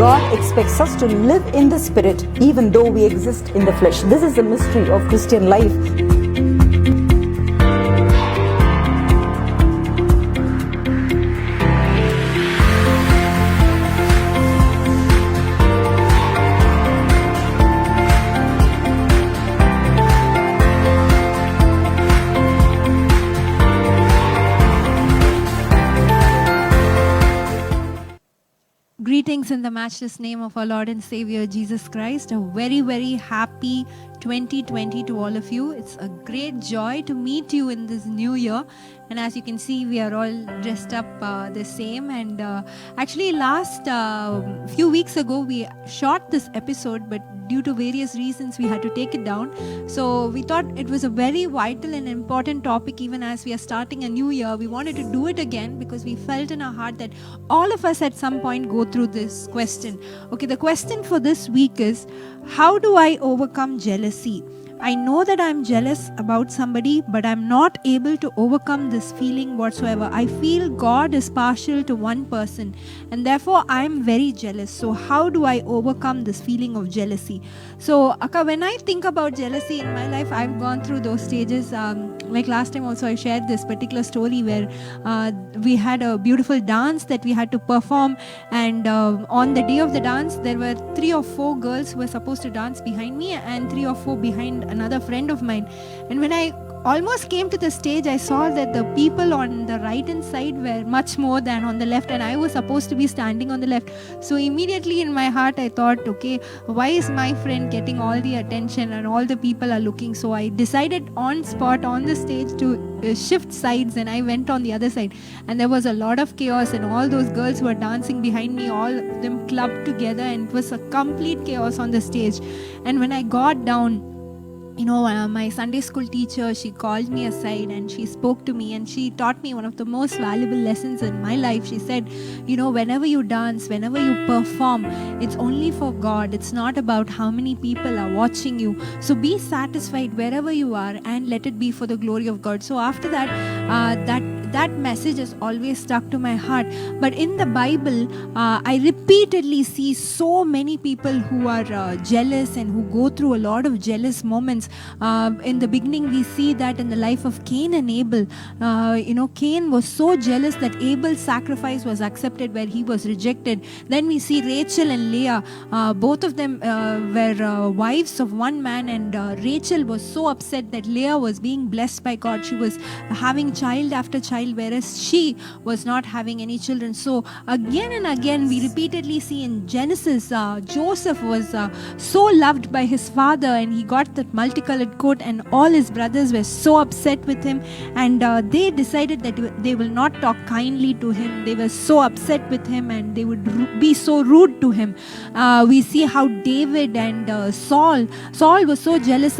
God expects us to live in the Spirit even though we exist in the flesh. This is the mystery of Christian life. Greetings in the matchless name of our Lord and Savior Jesus Christ. A very, very happy 2020 to all of you. It's a great joy to meet you in this new year. And as you can see, we are all dressed up the same. And actually, last few weeks ago, we shot this episode, but due to various reasons, we had to take it down. So we thought it was a very vital and important topic, even as we are starting a new year. We wanted to do it again because we felt in our heart that all of us at some point go through this question. Okay, the question for this week is, how do I overcome jealousy? I know that I'm jealous about somebody, but I'm not able to overcome this feeling whatsoever. I feel God is partial to one person, and therefore I'm very jealous. So how do I overcome this feeling of jealousy? So Akka, when I think about jealousy in my life, I've gone through those stages. Like last time also I shared this particular story where we had a beautiful dance that we had to perform, and on the day of the dance there were 3 or 4 girls who were supposed to dance behind me and 3 or 4 behind another friend of mine. And when I almost came to the stage, I saw that the people on the right hand side were much more than on the left, and I was supposed to be standing on the left. So immediately in my heart I thought, okay, why is my friend getting all the attention and all the people are looking? So I decided on spot on the stage to shift sides, and I went on the other side, and there was a lot of chaos, and all those girls who were dancing behind me, all of them clubbed together, and it was a complete chaos on the stage. And when I got down, my Sunday school teacher, she called me aside and she spoke to me, and she taught me one of the most valuable lessons in my life. She said, whenever you dance, whenever you perform, it's only for God. It's not about how many people are watching you. So be satisfied wherever you are and let it be for the glory of God. So after that, that message has always stuck to my heart. But in the Bible, I repeatedly see so many people who are jealous and who go through a lot of jealous moments. In the beginning, we see that in the life of Cain and Abel. Cain was so jealous that Abel's sacrifice was accepted where he was rejected. Then we see Rachel and Leah. Both of them were wives of one man, and Rachel was so upset that Leah was being blessed by God. She was having child after child, whereas she was not having any children. So again and again, we repeatedly see in Genesis, Joseph was so loved by his father, and he got that multicolored coat, and all his brothers were so upset with him, and they decided that they will not talk kindly to him. They were so upset with him, and they would be so rude to him. We see how David and Saul was so jealous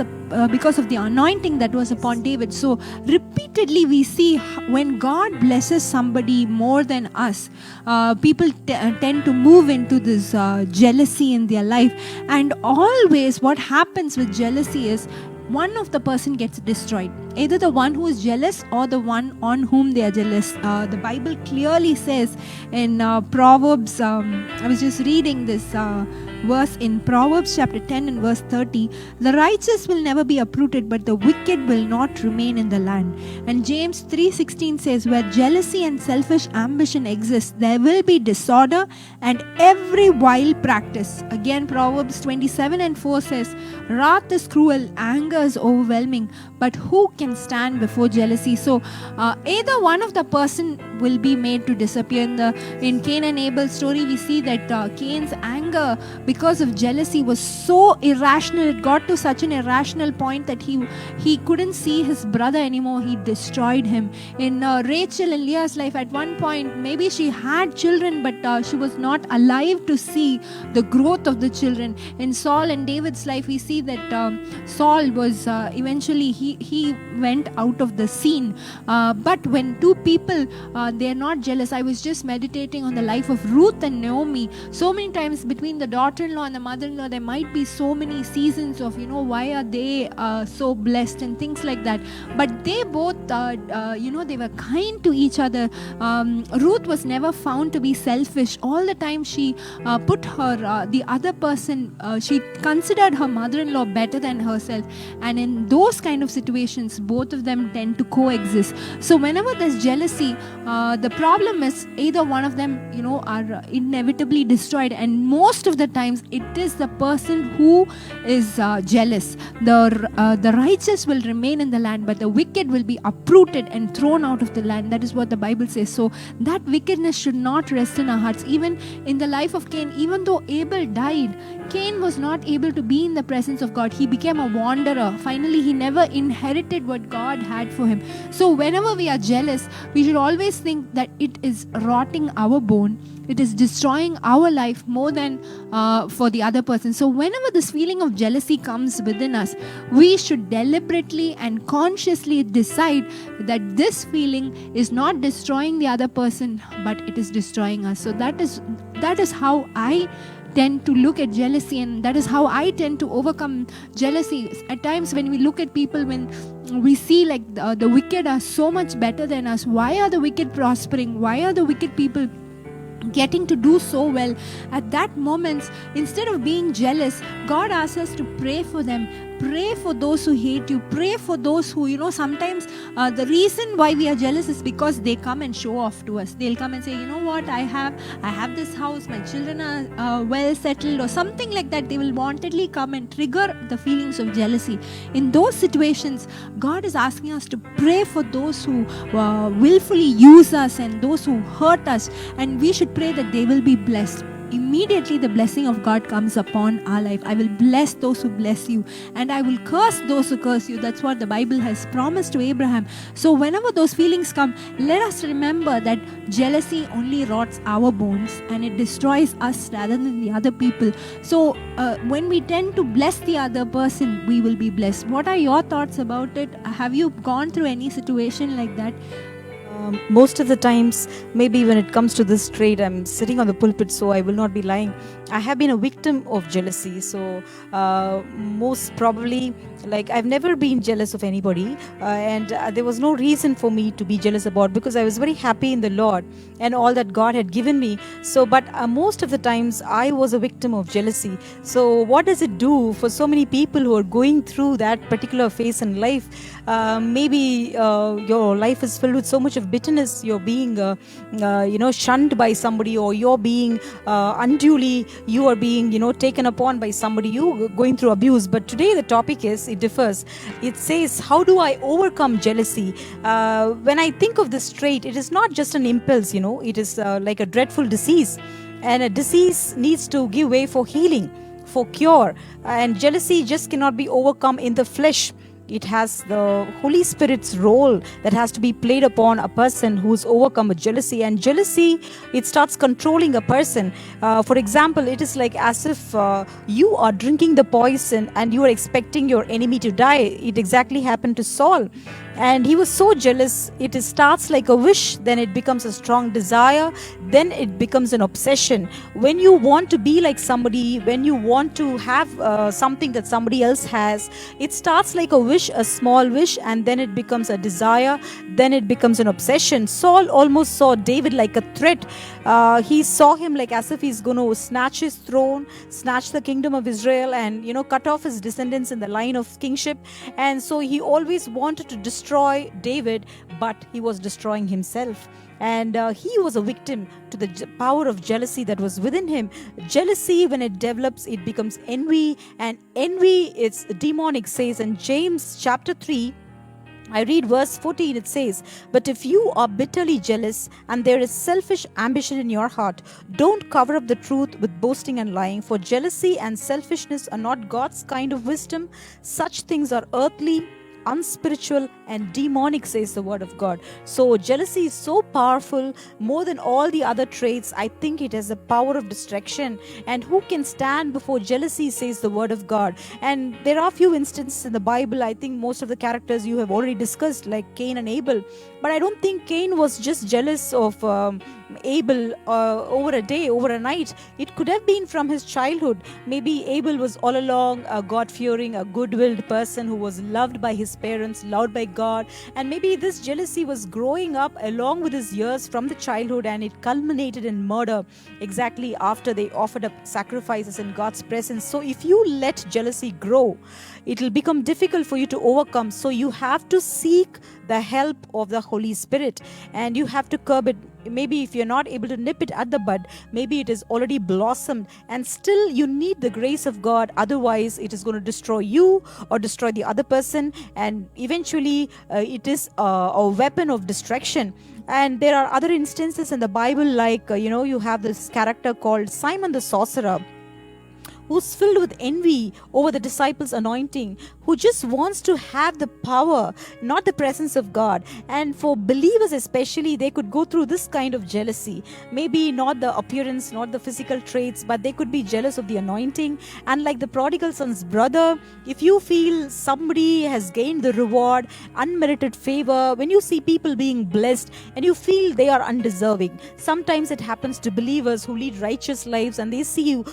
because of the anointing that was upon David. So repeatedly we see when God blesses somebody more than us, people tend to move into this jealousy in their life. And always what happens with jealousy is one of the person gets destroyed, either the one who is jealous or the one on whom they are jealous. The Bible clearly says in Proverbs, I was just reading this verse in Proverbs chapter 10 and verse 30, the righteous will never be uprooted, but the wicked will not remain in the land. And James 3:16 says, where jealousy and selfish ambition exist, there will be disorder and every vile practice. Again, Proverbs 27 and 4 says, wrath is cruel, anger is overwhelming, but who can stand before jealousy? So either one of the person will be made to disappear. In Cain and Abel's story, we see that Cain's anger because of jealousy was so irrational. It got to such an irrational point that he couldn't see his brother anymore. He destroyed him. In Rachel and Leah's life, at one point, maybe she had children, but she was not alive to see the growth of the children. In Saul and David's life, we see that Saul was eventually, he went out of the scene. But when two people, they're not jealous. I was just meditating on the life of Ruth and Naomi. So many times between the daughter-in-law and the mother-in-law, there might be so many seasons of, why are they so blessed and things like that. But they both, they were kind to each other. Ruth was never found to be selfish. All the time she put her, the other person, she considered her mother-in-law better than herself. And in those kind of situations, both of them tend to coexist. So whenever there's jealousy, the problem is either one of them, are inevitably destroyed. And most of the times, it is the person who is jealous. The righteous will remain in the land, but the wicked will be uprooted and thrown out of the land. That is what the Bible says. So that wickedness should not rest in our hearts. Even in the life of Cain, even though Abel died, Cain was not able to be in the presence of God. He became a wanderer. Finally, he never inherited what God had for him. So whenever we are jealous, we should always think that it is rotting our bone. It is destroying our life more than for the other person. So whenever this feeling of jealousy comes within us, we should deliberately and consciously decide that this feeling is not destroying the other person, but it is destroying us. So that is how I tend to look at jealousy, and that is how I tend to overcome jealousy. At times when we look at people, when we see like the wicked are so much better than us, why are the wicked prospering? Why are the wicked people getting to do so well? At that moment, instead of being jealous, God asks us to pray for them. Pray for those who hate you. Pray for those who, sometimes the reason why we are jealous is because they come and show off to us. They'll come and say, what, I have this house, my children are well settled, or something like that. They will wantedly come and trigger the feelings of jealousy. In those situations, God is asking us to pray for those who willfully use us and those who hurt us, and we should pray that they will be blessed. Immediately the blessing of God comes upon our life. I will bless those who bless you, and I will curse those who curse you. That's what the Bible has promised to Abraham. So whenever those feelings come, let us remember that jealousy only rots our bones and it destroys us rather than the other people. So when we tend to bless the other person, we will be blessed. What are your thoughts about it? Have you gone through any situation like that? Most of the times, maybe when it comes to this trait, I'm sitting on the pulpit, so I will not be lying. I have been a victim of jealousy. So most probably, I've never been jealous of anybody, and there was no reason for me to be jealous about, because I was very happy in the Lord and all that God had given me. So, but most of the times I was a victim of jealousy. So what does it do for so many people who are going through that particular phase in life? Maybe your life is filled with so much of bitterness. You're being shunned by somebody, or you're being unduly, you are being taken upon by somebody, you going through abuse. But today the topic is, it differs. It says, how do I overcome jealousy? When I think of this trait, it is not just an impulse, it is like a dreadful disease, and a disease needs to give way for healing, for cure. And jealousy just cannot be overcome in the flesh. It has the Holy Spirit's role that has to be played upon a person who's overcome a jealousy. And jealousy, it starts controlling a person. For example, it is like as if you are drinking the poison and you are expecting your enemy to die. It exactly happened to Saul. And he was so jealous. It starts like a wish, then it becomes a strong desire, then it becomes an obsession. When you want to be like somebody, when you want to have something that somebody else has, it starts like a wish, a small wish, and then it becomes a desire, then it becomes an obsession. Saul almost saw David like a threat. He saw him like as if he's going to snatch his throne, snatch the kingdom of Israel, and cut off his descendants in the line of kingship. And so he always wanted to destroy David, but he was destroying himself. And he was a victim to the power of jealousy that was within him. Jealousy, when it develops, it becomes envy, and envy, it's demonic. Says in James chapter 3, I read verse 14, it says, "But if you are bitterly jealous and there is selfish ambition in your heart, don't cover up the truth with boasting and lying, for jealousy and selfishness are not God's kind of wisdom. Such things are earthly, unspiritual and demonic, says the word of God. So jealousy is so powerful, more than all the other traits. I think it has the power of distraction. And who can stand before jealousy, says the word of God. And there are few instances in the Bible. I think most of the characters you have already discussed, like Cain and Abel. But I don't think Cain was just jealous of Abel over a day, over a night. It could have been from his childhood. Maybe Abel was all along a God-fearing, a good-willed person who was loved by his parents, loved by God. And maybe this jealousy was growing up along with his years from the childhood, and it culminated in murder exactly after they offered up sacrifices in God's presence. So if you let jealousy grow, it will become difficult for you to overcome. So you have to seek the help of the Holy Spirit, and you have to curb it. Maybe if you're not able to nip it at the bud, maybe it is already blossomed, and still you need the grace of God. Otherwise it is going to destroy you or destroy the other person, and eventually it is a weapon of distraction. And there are other instances in the Bible, like you have this character called Simon the sorcerer, who's filled with envy over the disciples' anointing, who just wants to have the power, not the presence of God. And for believers especially, they could go through this kind of jealousy. Maybe not the appearance, not the physical traits, but they could be jealous of the anointing. And like the prodigal son's brother, if you feel somebody has gained the reward, unmerited favor, when you see people being blessed and you feel they are undeserving, sometimes it happens to believers who lead righteous lives, and they see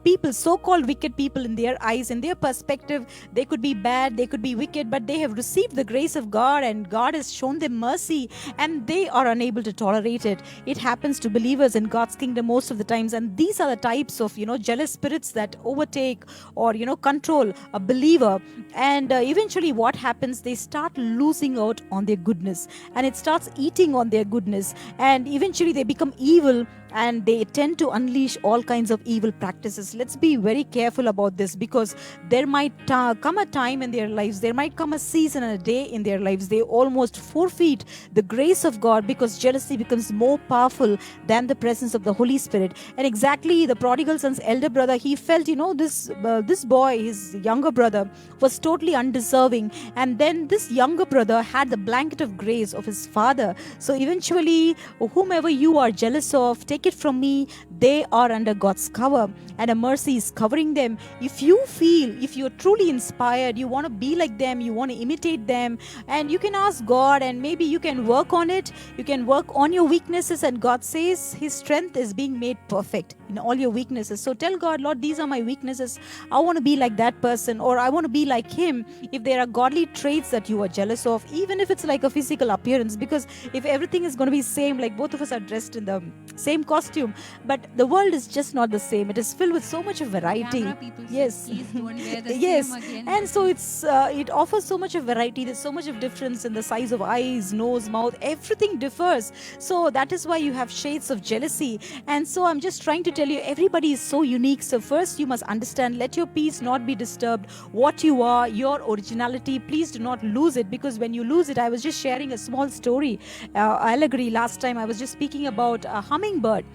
people, so-called wicked people, in their eyes, in their perspective, they could be bad, they could be wicked, but they have received the grace of God, and God has shown them mercy, and they are unable to tolerate it. It happens to believers in God's kingdom most of the times, and these are the types of jealous spirits that overtake or control a believer. And eventually what happens, they start losing out on their goodness, and it starts eating on their goodness, and eventually they become evil, and they tend to unleash all kinds of evil practices. Let's be very careful about this, because there might come a time in their lives, there might come a season and a day in their lives, they almost forfeit the grace of God, because jealousy becomes more powerful than the presence of the Holy Spirit. And exactly the prodigal son's elder brother, he felt this boy, his younger brother, was totally undeserving, and then this younger brother had the blanket of grace of his father. So eventually, whomever you are jealous of, take it from me, they are under God's cover, and a mercy is covering them. If you feel, if you're truly inspired, you want to be like them, you want to imitate them, and you can ask God, and maybe you can work on it, you can work on your weaknesses, and God says his strength is being made perfect in all your weaknesses. So tell God, Lord, these are my weaknesses, I want to be like that person, or I want to be like him. If there are godly traits that you are jealous of, even if it's like a physical appearance, because if everything is going to be same, like both of us are dressed in the same costume, but the world is just not the same. It is filled with so much of variety. Yes. Please don't wear the Yes. same again. And so it offers so much of variety. There's so much of difference in the size of eyes, nose, mouth, everything differs. So that is why you have shades of jealousy. And so I'm just trying to tell you, everybody is so unique. So first you must understand, let your peace not be disturbed. What you are, your originality, please do not lose it, because when you lose it, I was just sharing a small story, allegory last time. I was just speaking about a hummingbird.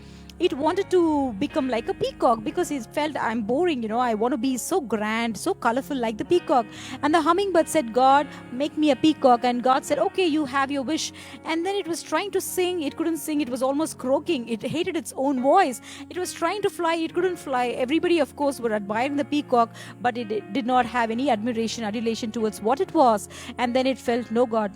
It wanted to become like a peacock, because it felt, I'm boring, I want to be so grand, so colorful like the peacock. And the hummingbird said, God, make me a peacock. And God said, okay, you have your wish. And then it was trying to sing, it couldn't sing, it was almost croaking, it hated its own voice. It was trying to fly, it couldn't fly. Everybody, of course, were admiring the peacock, but it did not have any adulation towards what it was. And then it felt, no, God,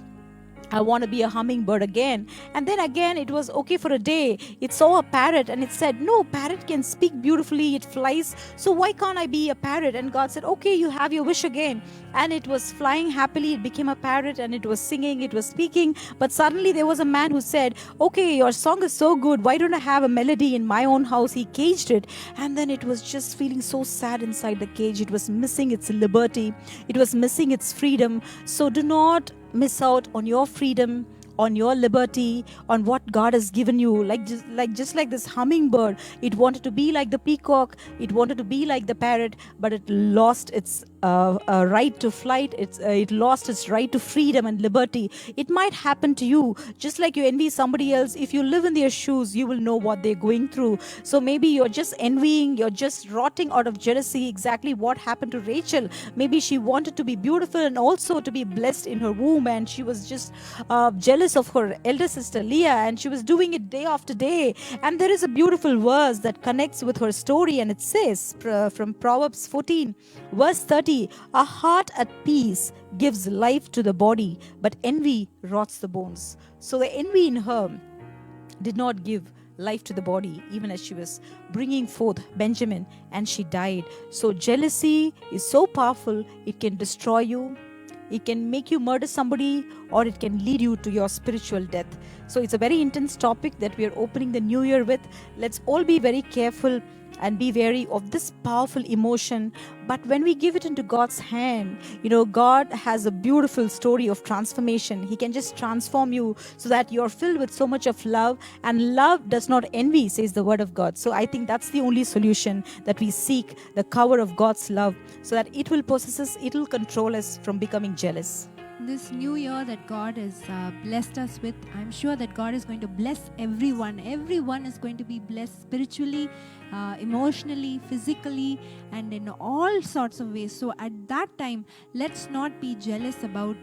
I want to be a hummingbird again. And then again, it was okay for a day. It saw a parrot and it said, no, parrot can speak beautifully, it flies, so why can't I be a parrot? And God said, okay, you have your wish again. And it was flying happily, it became a parrot, and it was singing, it was speaking. But suddenly there was a man who said, okay, your song is so good, why don't I have a melody in my own house? He caged it, and then it was just feeling so sad inside the cage. It was missing its liberty, it was missing its freedom. So do not miss out on your freedom, on your liberty, on what God has given you. Just like this hummingbird, it wanted to be like the peacock, it wanted to be like the parrot, but it lost its right to flight. It lost its right to freedom and liberty. It might happen to you, just like you envy somebody else. If you live in their shoes, you will know what they're going through. So maybe you're just envying, you're just rotting out of jealousy. Exactly what happened to Rachel. Maybe she wanted to be beautiful and also to be blessed in her womb, and she was just jealous of her elder sister Leah, and she was doing it day after day. And there is a beautiful verse that connects with her story, and it says from Proverbs 14 verse 30, a heart at peace gives life to the body, but envy rots the bones. So the envy in her did not give life to the body, even as she was bringing forth Benjamin, and she died. So jealousy is so powerful, it can destroy you, it can make you murder somebody, or it can lead you to your spiritual death. So it's a very intense topic that we are opening the new year with. Let's all be very careful and be wary of this powerful emotion. But when we give it into God's hand, God has a beautiful story of transformation. He can just transform you so that you're filled with so much of love, and love does not envy, says the word of God. So I think that's the only solution, that we seek the cover of God's love so that it will possess us, it will control us from becoming jealous. This new year that God has blessed us with, I'm sure that God is going to bless everyone. Everyone is going to be blessed spiritually, emotionally, physically, and in all sorts of ways. So at that time, let's not be jealous about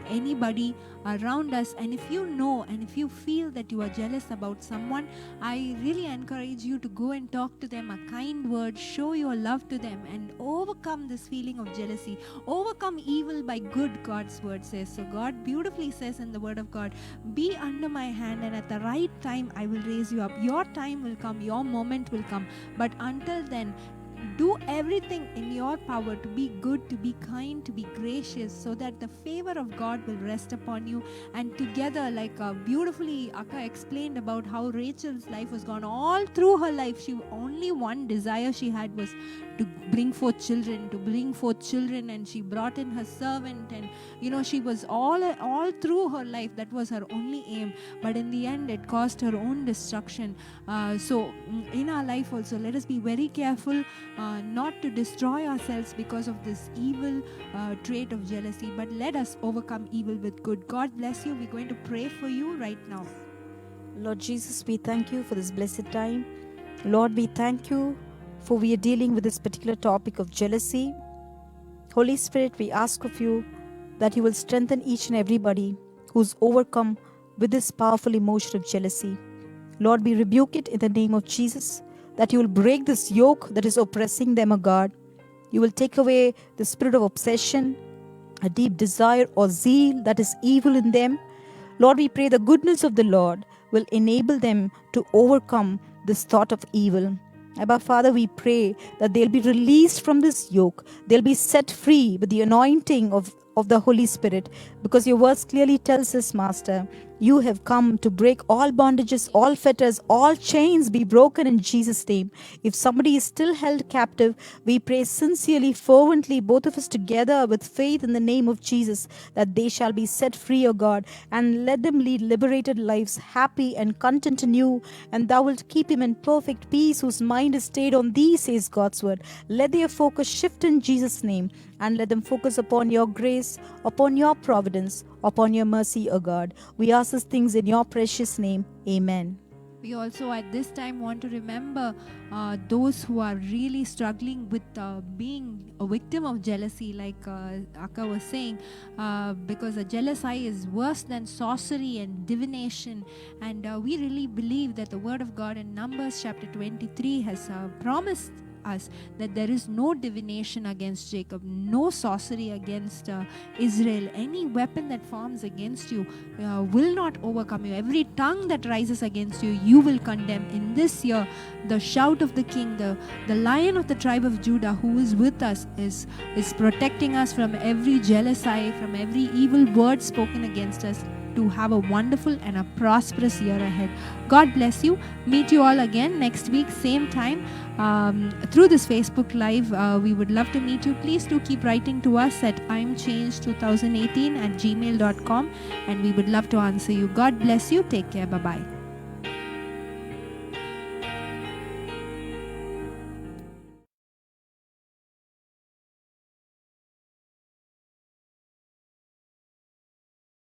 anybody around us. And if you know and if you feel that you are jealous about someone, I really encourage you to go and talk to them a kind word, show your love to them, and overcome this feeling of jealousy. Overcome evil by good, God's word says. So God beautifully says in the word of God, be under my hand, and at the right time I will raise you up. Your time will come, your moment will come. But until then, do everything in your power to be good, to be kind, to be gracious, so that the favor of God will rest upon you. And together, like beautifully Akka explained about how Rachel's life was gone all through her life. She only one desire she had was to bring forth children, and she brought in her servant, and she was all through her life, that was her only aim. But in the end, it caused her own destruction. So in our life also, let us be very careful not to destroy ourselves because of this evil trait of jealousy, but let us overcome evil with good. God bless you. We're going to pray for you right now. Lord Jesus, we thank you for this blessed time. Lord, we thank you for we are dealing with this particular topic of jealousy. Holy Spirit, we ask of you that you will strengthen each and everybody who's overcome with this powerful emotion of jealousy. Lord, we rebuke it in the name of Jesus, that you will break this yoke that is oppressing them, O God. You will take away the spirit of obsession, a deep desire or zeal that is evil in them. Lord, we pray the goodness of the Lord will enable them to overcome this thought of evil. Abba Father, we pray that they'll be released from this yoke. They'll be set free with the anointing of the Holy Spirit, because your words clearly tells us, Master, you have come to break all bondages, all fetters, all chains be broken in Jesus' name. If somebody is still held captive, we pray sincerely, fervently, both of us together with faith in the name of Jesus, that they shall be set free, O God, and let them lead liberated lives, happy and content in you, and thou wilt keep him in perfect peace, whose mind is stayed on thee, says God's word. Let their focus shift in Jesus' name, and let them focus upon your grace, upon your providence, upon your mercy, O God. We ask these things in your precious name. Amen. We also at this time want to remember those who are really struggling with being a victim of jealousy, like Akka was saying, because a jealous eye is worse than sorcery and divination. And we really believe that the word of God in Numbers chapter 23 has promised us that there is no divination against Jacob, no sorcery against Israel. Any weapon that forms against you will not overcome you. Every tongue that rises against you, you will condemn. In this year, the shout of the King, the Lion of the tribe of Judah, who is with us, is protecting us from every jealous eye, from every evil word spoken against us, to have a wonderful and a prosperous year ahead. God bless you. Meet you all again next week, same time, through this Facebook Live. We would love to meet you. Please do keep writing to us at imchange2018@gmail.com, and we would love to answer you. God bless you. Take care. Bye-bye.